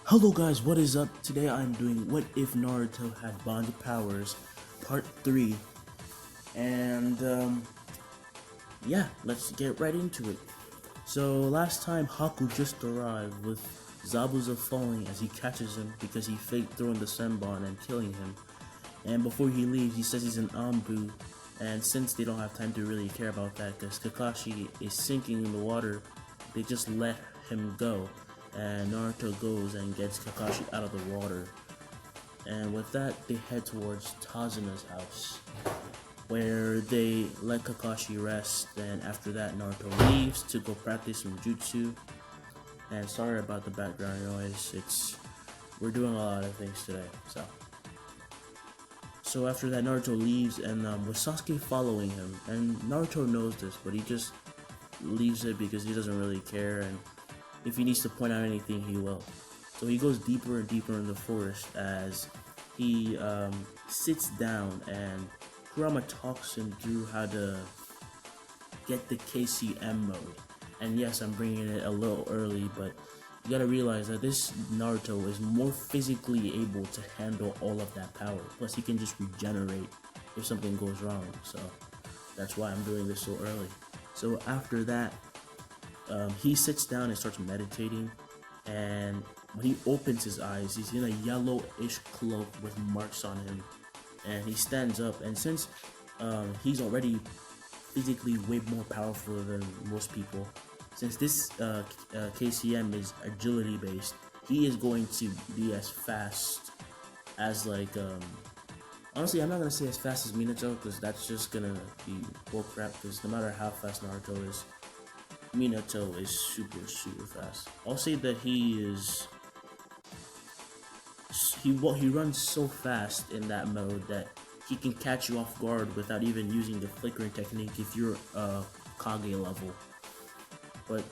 Hello guys, what is up? Today I'm doing What If Naruto Had Bond Powers, Part 3. And yeah, let's get right into it. So last time Haku just arrived with Zabuza falling as he catches him because he faked throwing the Senbon and killing him. And before he leaves, he says he's an Anbu, and since they don't have time to really care about that because Kakashi is sinking in the water, they just let him go. And Naruto goes and gets Kakashi out of the water. And with that, they head towards Tazuna's house, where they let Kakashi rest. And after that, Naruto leaves to go practice some jutsu. And sorry about the background noise. We're doing a lot of things today. So after that, Naruto leaves, and with Sasuke following him, and Naruto knows this, but he just leaves it because he doesn't really care. And if he needs to point out anything, he will. So he goes deeper and deeper in the forest as he sits down, and Kurama talks him through how to get the KCM mode. And yes, I'm bringing it a little early, but you gotta realize that this Naruto is more physically able to handle all of that power. Plus, he can just regenerate if something goes wrong. So that's why I'm doing this so early. So after that, he sits down and starts meditating, and when he opens his eyes, he's in a yellowish cloak with marks on him, and he stands up. And since he's already physically way more powerful than most people, since this KCM is agility based, he is going to be as fast as honestly, I'm not gonna say as fast as Minato because that's just gonna be bullcrap. Because no matter how fast Naruto is, Minato is super fast. I'll say that he runs so fast in that mode that he can catch you off guard without even using the flickering technique if you're Kage level. But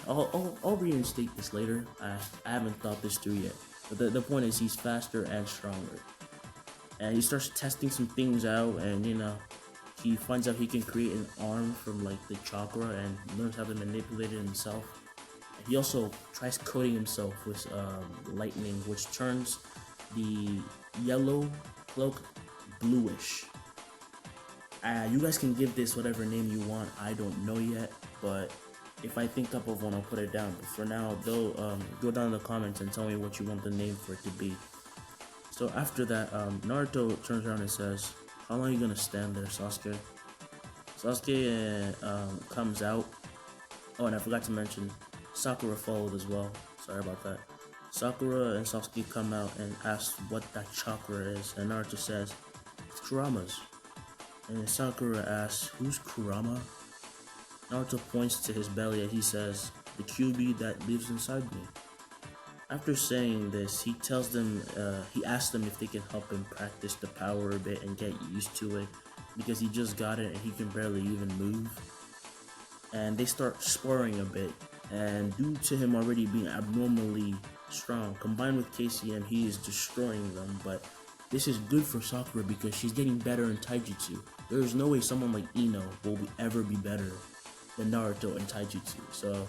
I'll reinstate this later. I haven't thought this through yet. But the point is, he's faster and stronger. And he starts testing some things out, and he finds out he can create an arm from like the chakra and learns how to manipulate it himself. He also tries coating himself with lightning, which turns the yellow cloak bluish. You guys can give this whatever name you want. I don't know yet, but if I think up of one, I'll put it down. But for now, though, go down in the comments and tell me what you want the name for it to be. So after that, Naruto turns around and says, "How long are you gonna stand there, Sasuke?" Sasuke comes out. Oh, and I forgot to mention, Sakura followed as well. Sorry about that. Sakura and Sasuke come out and ask what that chakra is, and Naruto says, "It's Kurama's." And Sakura asks, "Who's Kurama?" Naruto points to his belly and he says, "The QB that lives inside me." After saying this, he tells them, he asks them if they can help him practice the power a bit and get used to it, because he just got it and he can barely even move. And they start sparring a bit, and due to him already being abnormally strong, combined with KCM, he is destroying them. But this is good for Sakura because she's getting better in Taijutsu. There is no way someone like Ino will ever be better than Naruto in Taijutsu. So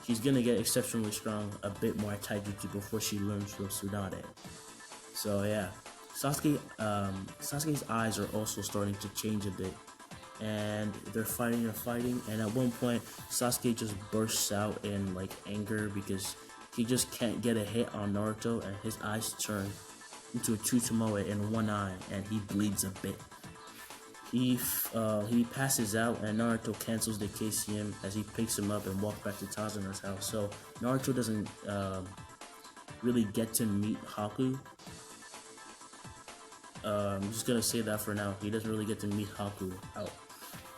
she's gonna get exceptionally strong a bit more at Taijutsu before she learns from Tsunade. So yeah, Sasuke's eyes are also starting to change a bit, and they're fighting, and at one point Sasuke just bursts out in like anger because he just can't get a hit on Naruto, and his eyes turn into a Tsutomoe in one eye, and he bleeds a bit. He passes out, and Naruto cancels the KCM as he picks him up and walks back to Tazuna's house. So Naruto doesn't really get to meet Haku. I'm just gonna say that for now. He doesn't really get to meet Haku out.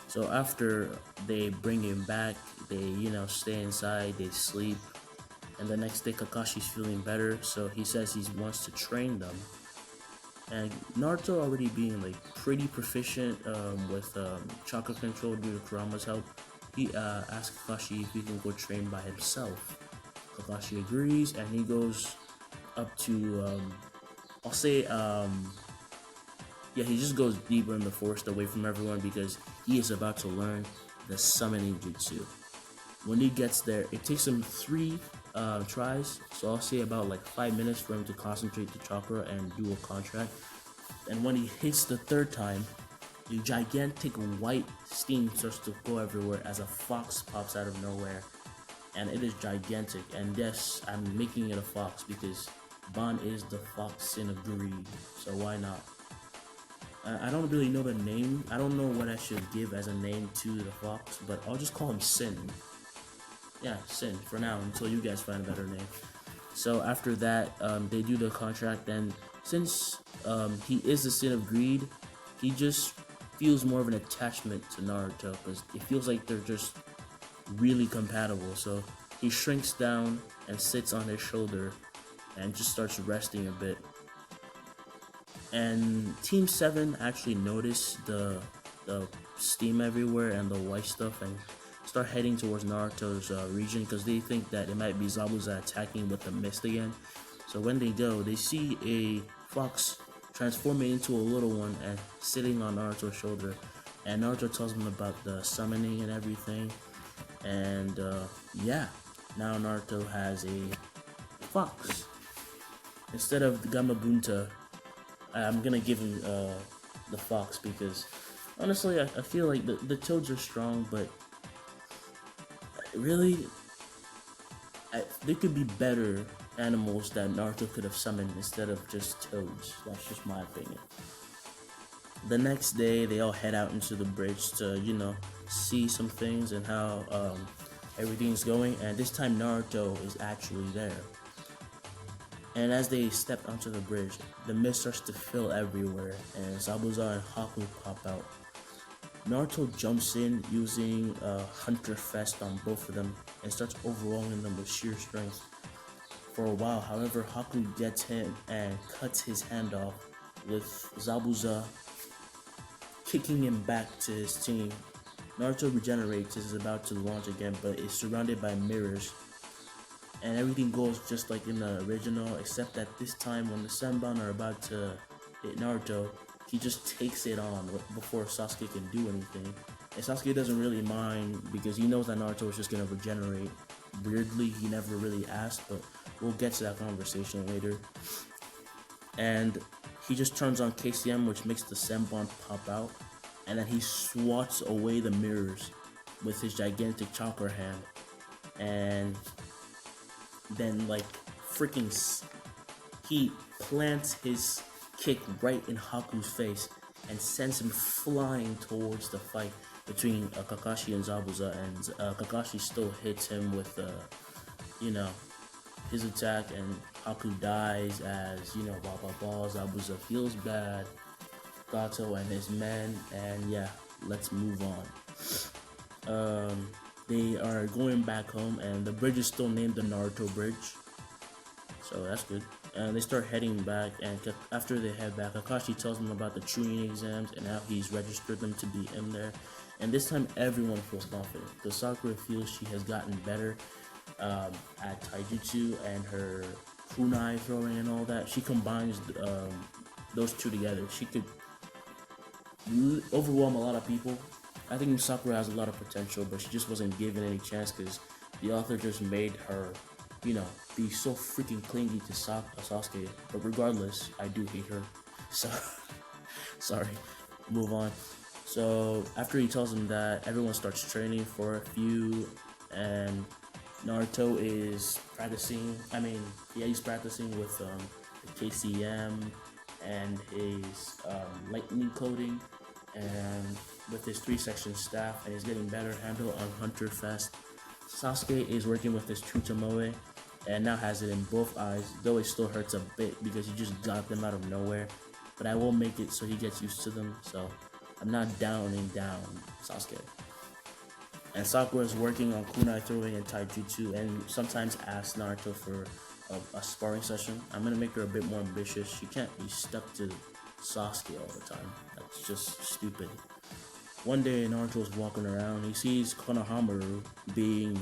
So after they bring him back, they stay inside, they sleep, and the next day Kakashi's feeling better, so he says he wants to train them. And Naruto already being like pretty proficient with chakra control due to Kurama's help, he asks Kakashi if he can go train by himself. Kakashi agrees, and he goes up to I'll say he just goes deeper in the forest away from everyone because he is about to learn the summoning jutsu. When he gets there, it takes him 3 tries, so I'll say about like 5 minutes for him to concentrate the chakra and do a contract. And when he hits the third time, a gigantic white steam starts to go everywhere as a fox pops out of nowhere, and it is gigantic. And yes, I'm making it a fox because Ban is the fox sin of greed, so why not? I don't really know the name. I don't know what I should give as a name to the fox, but I'll just call him Sin. Yeah, Sin for now until you guys find a better name. So after that, they do the contract, and since he is the sin of greed, he just feels more of an attachment to Naruto because it feels like they're just really compatible. So he shrinks down and sits on his shoulder and just starts resting a bit. And Team 7 actually notice the steam everywhere and the white stuff and start heading towards Naruto's region because they think that it might be Zabuza attacking with the mist again. So when they go, they see a fox transforming into a little one and sitting on Naruto's shoulder. And Naruto tells them about the summoning and everything. And yeah, now Naruto has a fox. Instead of the Gamabunta, I'm gonna give him the fox because honestly, I feel like the toads are strong, but really, they could be better animals that Naruto could have summoned instead of just toads. That's just my opinion. The next day, they all head out into the bridge to, see some things and how everything's going. And this time, Naruto is actually there. And as they step onto the bridge, the mist starts to fill everywhere, and Zabuza and Haku pop out. Naruto jumps in using Hunter Fest on both of them and starts overwhelming them with sheer strength. For a while, however, Haku gets him and cuts his hand off, with Zabuza kicking him back to his team. Naruto regenerates and is about to launch again, but is surrounded by mirrors. And everything goes just like in the original, except that this time when the Senbon are about to hit Naruto, he just takes it on before Sasuke can do anything. And Sasuke doesn't really mind because he knows that Naruto is just going to regenerate. Weirdly, he never really asked, but we'll get to that conversation later. And he just turns on KCM, which makes the Senbon pop out. And then he swats away the mirrors with his gigantic chakra hand. And then he plants his kick right in Haku's face and sends him flying towards the fight between Kakashi and Zabuza, and Kakashi still hits him with his attack, and Haku dies as Zabuza feels bad, Gato and his men, and yeah, let's move on. They are going back home, and the bridge is still named the Naruto Bridge, so that's good. And they start heading back, and after they head back, Kakashi tells them about the Chunin exams and how he's registered them to be in there. And this time, everyone feels confident because Sakura feels she has gotten better at taijutsu and her kunai throwing and all that. She combines those two together. She could overwhelm a lot of people. I think Sakura has a lot of potential, but she just wasn't given any chance because the author just made her, be so freaking clingy to Sasuke. But regardless, I do hate her. So, sorry. Move on. So, after he tells him that, everyone starts training for a few, and Naruto is practicing. He's practicing with the KCM and his lightning coding, and with his 3-section staff, and he's getting better handle on Hunter Fest. Sasuke is working with his Chutomoe and now has it in both eyes, though it still hurts a bit because he just got them out of nowhere. But I will make it so he gets used to them, so I'm not downing down Sasuke. And Sakura is working on kunai throwing and taijutsu, and sometimes asks Naruto for a sparring session. I'm gonna make her a bit more ambitious. She can't be stuck to Sasuke all the time. That's just stupid. One day, Naruto's walking around. He sees Konohamaru being,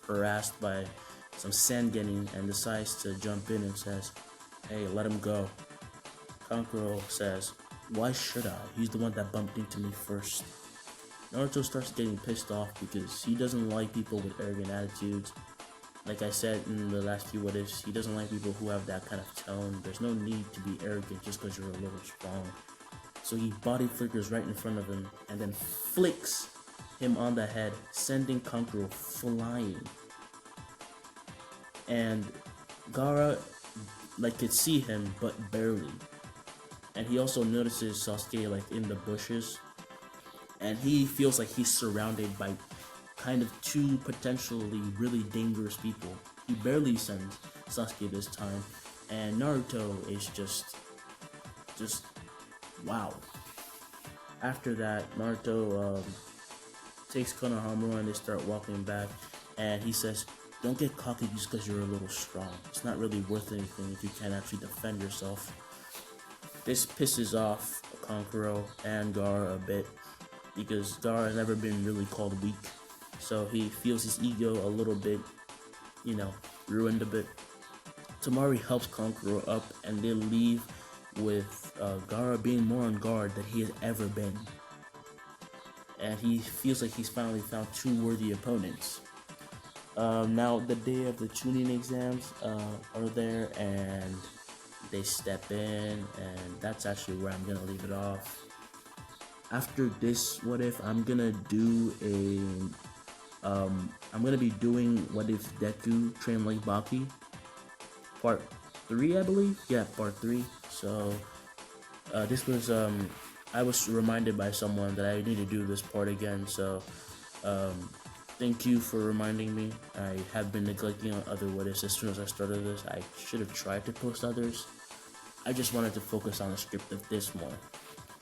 harassed by some Sangenin and decides to jump in and says, "Hey, let him go." Kankuro says, "Why should I? He's the one that bumped into me first." Naruto starts getting pissed off because he doesn't like people with arrogant attitudes. Like I said in the last few what ifs, he doesn't like people who have that kind of tone. There's no need to be arrogant just because you're a little strong. So he body flickers right in front of him and then flicks him on the head, sending Kankuro flying. And Gaara could see him but barely. And he also notices Sasuke in the bushes, and he feels like he's surrounded by kind of two potentially really dangerous people. He barely sends Sasuke this time, and Naruto is just wow. After that, Naruto takes Konohamaru and they start walking back, and he says, "Don't get cocky just because you're a little strong. It's not really worth anything if you can't actually defend yourself." This pisses off Kankuro and Gaara a bit, because Gaara has never been really called weak, so he feels his ego a little bit, ruined a bit. Tamari helps Kankuro up, and they leave with Gaara being more on guard than he has ever been. And he feels like he's finally found two worthy opponents. Now, the day of the Chunin exams are there, and they step in, and that's actually where I'm gonna leave it off. After this what if, I'm gonna do I'm gonna be doing what if Deku trained like Baki, part 3, I believe. Yeah, part 3. So this was I was reminded by someone that I need to do this part again, so thank you for reminding me. I have been neglecting on other what ifs. As soon as I started this, I should have tried to post others. I just wanted to focus on the script of this more.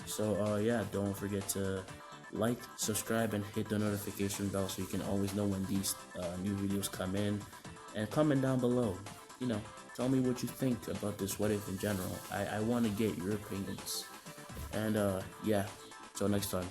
So yeah, don't forget to like, subscribe, and hit the notification bell so you can always know when these new videos come in. And comment down below. Tell me what you think about this what if in general. I want to get your opinions. And yeah, till next time.